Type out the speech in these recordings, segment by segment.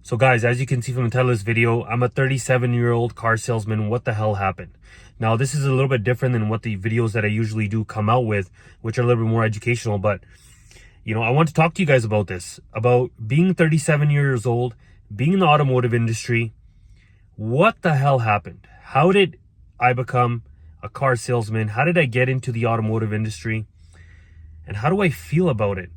So guys, as you can see from the title of this video, I'm a 37-year-old car salesman. What the hell happened? Now, this is a little bit different than what the videos that I usually do come out with, which are a little bit more educational. But, I want to talk to you guys about this, about being 37 years old, being in the automotive industry. What the hell happened? How did I become a car salesman? How did I get into the automotive industry? And how do I feel about it?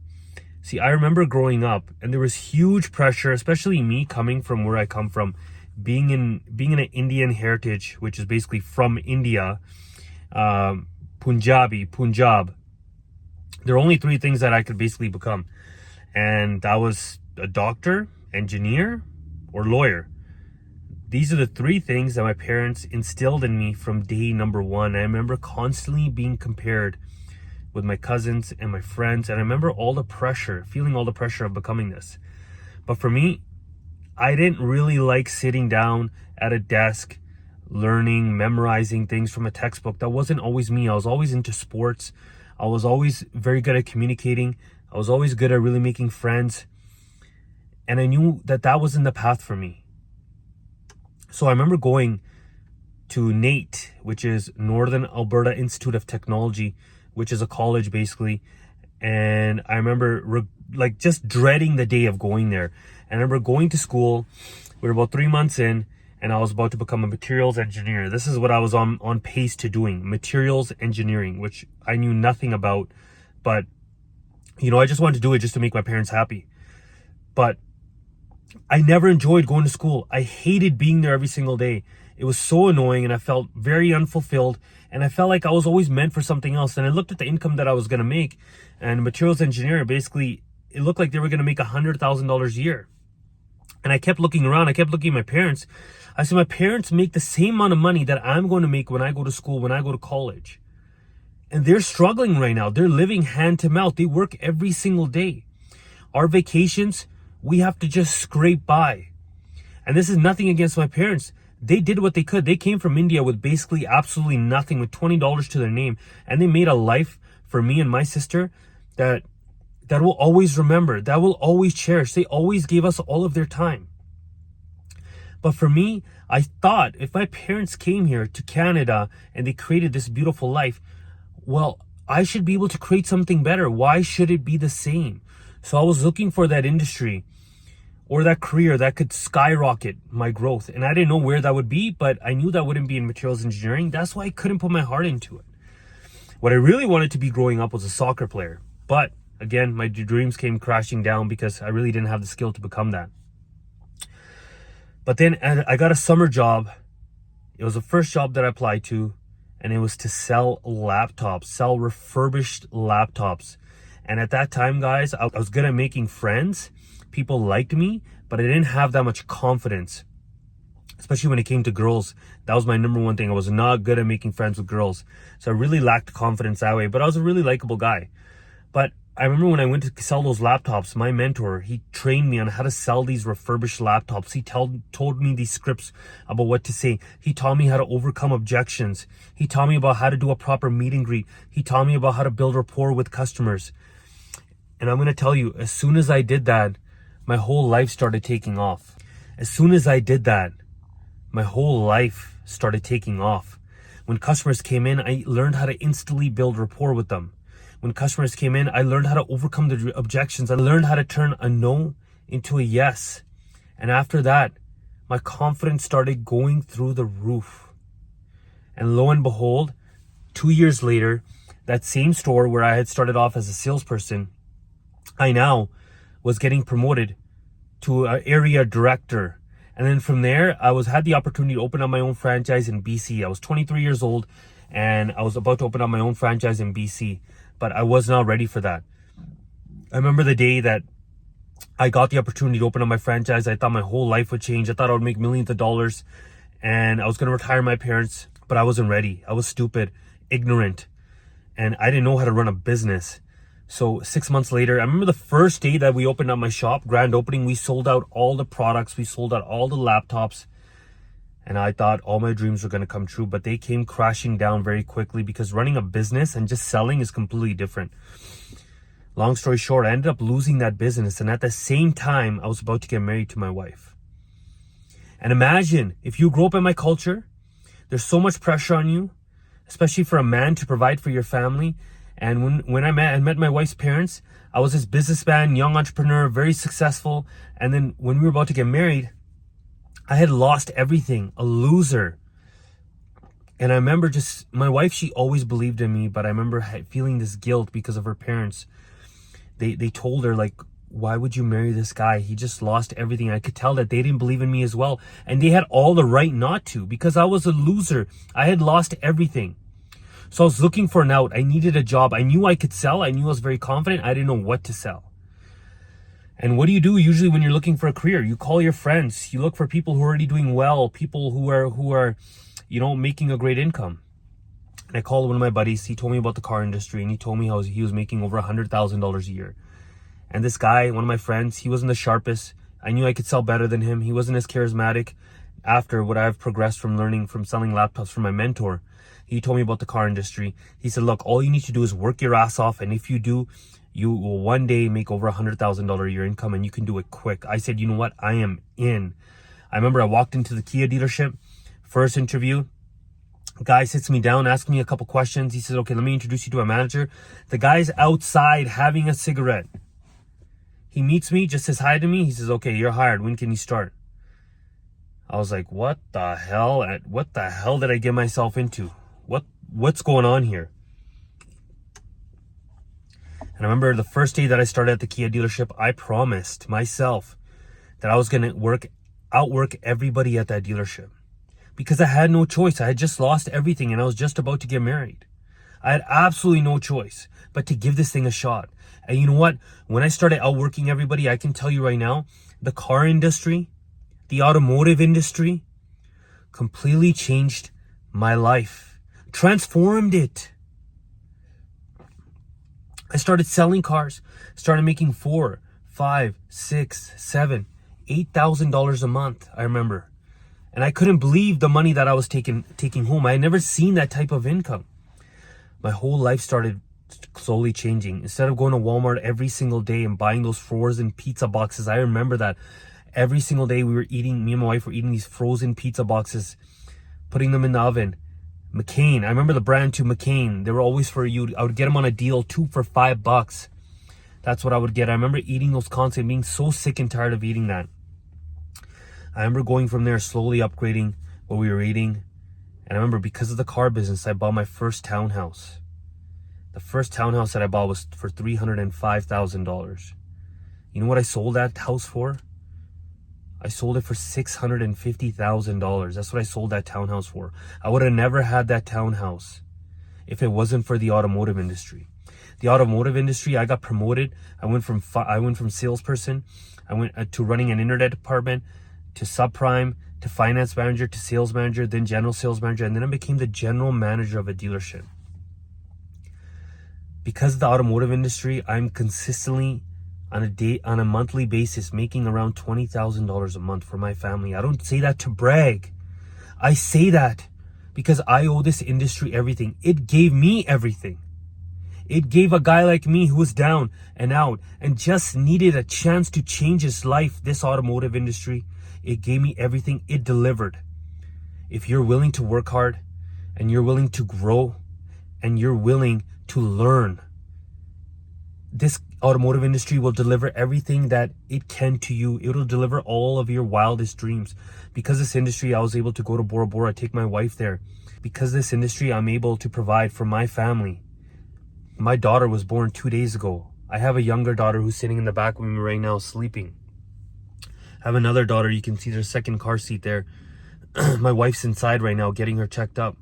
See, I remember growing up and there was huge pressure, especially me coming from where I come from, being in an Indian heritage, which is basically from India, Punjab. There are only three things that I could basically become. And that was a doctor, engineer, or lawyer. These are the three things that my parents instilled in me from day number one. I remember constantly being compared with my cousins and my friends. And I remember feeling all the pressure of becoming this. But for me, I didn't really like sitting down at a desk, learning, memorizing things from a textbook. That wasn't always me. I was always into sports. I was always very good at communicating. I was always good at really making friends. And I knew that wasn't the path for me. So I remember going to NAIT, which is Northern Alberta Institute of Technology, which is a college basically. And I remember just dreading the day of going there. And I remember going to school. We were about 3 months in and I was about to become a materials engineer. This is what I was on pace to doing, materials engineering, which I knew nothing about. But, I just wanted to do it just to make my parents happy. But I never enjoyed going to school. I hated being there every single day. It was so annoying and I felt very unfulfilled. And I felt like I was always meant for something else. And I looked at the income that I was going to make. And materials engineer, basically, it looked like they were going to make $100,000 a year. And I kept looking around. I kept looking at my parents. I said, my parents make the same amount of money that I'm going to make when I go to school, when I go to college. And they're struggling right now. They're living hand to mouth. They work every single day. Our vacations, we have to just scrape by. And this is nothing against my parents. They did what they could. They came from India with basically absolutely nothing, with $20 to their name. And they made a life for me and my sister that we'll always remember, that we'll always cherish. They always gave us all of their time. But for me, I thought if my parents came here to Canada and they created this beautiful life, well, I should be able to create something better. Why should it be the same? So I was looking for that industry or that career that could skyrocket my growth. And I didn't know where that would be, but I knew that wouldn't be in materials engineering. That's why I couldn't put my heart into it. What I really wanted to be growing up was a soccer player. But again, my dreams came crashing down because I really didn't have the skill to become that. But then I got a summer job. It was the first job that I applied to, and it was to sell laptops, sell refurbished laptops. And at that time, guys, I was good at making friends. People liked me, but I didn't have that much confidence, especially when it came to girls. That was my number one thing. I was not good at making friends with girls. So I really lacked confidence that way, but I was a really likable guy. But I remember when I went to sell those laptops, my mentor, he trained me on how to sell these refurbished laptops. He told me these scripts about what to say. He taught me how to overcome objections. He taught me about how to do a proper meet and greet. He taught me about how to build rapport with customers. And I'm going to tell you, as soon as I did that, my whole life started taking off. As soon as I did that, my whole life started taking off. When customers came in, I learned how to instantly build rapport with them. When customers came in, I learned how to overcome the objections. I learned how to turn a no into a yes. And after that, my confidence started going through the roof. And lo and behold, 2 years later, that same store where I had started off as a salesperson, I now was getting promoted to an area director. And then from there, I had the opportunity to open up my own franchise in BC. I was 23 years old and I was about to open up my own franchise in BC, but I was not ready for that. I remember the day that I got the opportunity to open up my franchise. I thought my whole life would change. I thought I would make millions of dollars and I was going to retire my parents, but I wasn't ready. I was stupid, ignorant, and I didn't know how to run a business. So 6 months later, I remember the first day that we opened up my shop, grand opening, we sold out all the products, we sold out all the laptops. And I thought all my dreams were going to come true, but they came crashing down very quickly because running a business and just selling is completely different. Long story short, I ended up losing that business. And at the same time, I was about to get married to my wife. And imagine if you grow up in my culture, there's so much pressure on you, especially for a man to provide for your family. And when I met my wife's parents, I was this businessman, young entrepreneur, very successful. And then when we were about to get married, I had lost everything, a loser. And I remember just, my wife, she always believed in me, but I remember feeling this guilt because of her parents. They told her, like, why would you marry this guy? He just lost everything. I could tell that they didn't believe in me as well. And they had all the right not to, because I was a loser. I had lost everything. So I was looking for an out. I needed a job. I knew I could sell. I knew I was very confident. I didn't know what to sell. And what do you do usually when you're looking for a career? You call your friends. You look for people who are already doing well, people who are, making a great income. And I called one of my buddies. He told me about the car industry, and he told me how he was making over $100,000 a year. And this guy, one of my friends, he wasn't the sharpest. I knew I could sell better than him. He wasn't as charismatic. After what I've progressed from learning from selling laptops from my mentor, he told me about the car industry. He said, look, all you need to do is work your ass off. And if you do, you will one day make over $100,000 a year income, and you can do it quick. I said, you know what? I am in. I remember I walked into the Kia dealership, first interview. Guy sits me down, asks me a couple questions. He says, okay, let me introduce you to a manager. The guy's outside having a cigarette. He meets me, just says hi to me. He says, okay, you're hired. When can you start? I was like, what the hell? What the hell did I get myself into? What's going on here? And I remember the first day that I started at the Kia dealership, I promised myself that I was going to outwork everybody at that dealership, because I had no choice. I had just lost everything, and I was just about to get married. I had absolutely no choice but to give this thing a shot. And you know what? When I started outworking everybody, I can tell you right now, the car industry, the automotive industry, completely changed my life, transformed it. I started selling cars, started making $4,000, $5,000, $6,000, $7,000, $8,000 a month. I remember, and I couldn't believe the money that I was taking home. I had never seen that type of income. My whole life started slowly changing. Instead of going to Walmart every single day and buying those frozen pizza boxes, I remember that every single day me and my wife were eating these frozen pizza boxes, putting them in the oven. McCain, I remember the brand too, McCain. They were always for you. I would get them on a deal, 2 for $5. That's what I would get. I remember eating those constantly, being so sick and tired of eating that. I remember going from there, slowly upgrading what we were eating. And I remember, because of the car business, I bought my first townhouse. The first townhouse that I bought was for $305,000. You know what I sold that house for? I sold it for $650,000. That's what I sold that townhouse for. I would have never had that townhouse if it wasn't for the automotive industry. The automotive industry, I got promoted. I went from salesperson, I went to running an internet department, to subprime, to finance manager, to sales manager, then general sales manager, and then I became the general manager of a dealership. Because of the automotive industry, I'm consistently on a monthly basis making around $20,000 a month for my family. I don't say that to brag. I say that because I owe this industry everything. It gave me everything. It gave a guy like me who was down and out and just needed a chance to change his life, this automotive industry. It gave me everything. It delivered. If you're willing to work hard, and you're willing to grow, and you're willing to learn, this automotive industry will deliver everything that it can to you. It will deliver all of your wildest dreams. Because this industry, I was able to go to Bora Bora, take my wife there. Because this industry, I'm able to provide for my family. My daughter was born 2 days ago. I have a younger daughter who's sitting in the back with me right now, sleeping. I have another daughter. You can see their second car seat there. My wife's inside right now getting her checked up.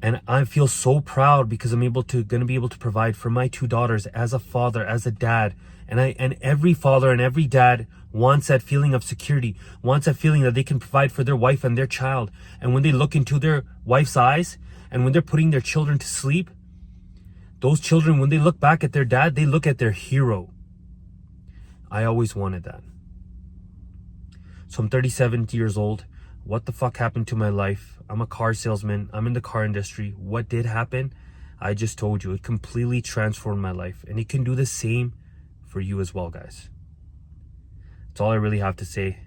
And I feel so proud because I'm gonna be able to provide for my 2 daughters as a father, as a dad. And every father and every dad wants that feeling of security, wants that feeling that they can provide for their wife and their child. And when they look into their wife's eyes, and when they're putting their children to sleep, those children, when they look back at their dad, they look at their hero. I always wanted that. So I'm 37 years old. What the fuck happened to my life? I'm a car salesman. I'm in the car industry. What did happen? I just told you. It completely transformed my life. And it can do the same for you as well, guys. That's all I really have to say.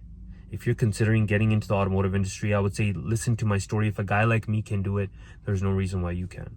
if you're considering getting into the automotive industry, I would say listen to my story. If a guy like me can do it, there's no reason why you can.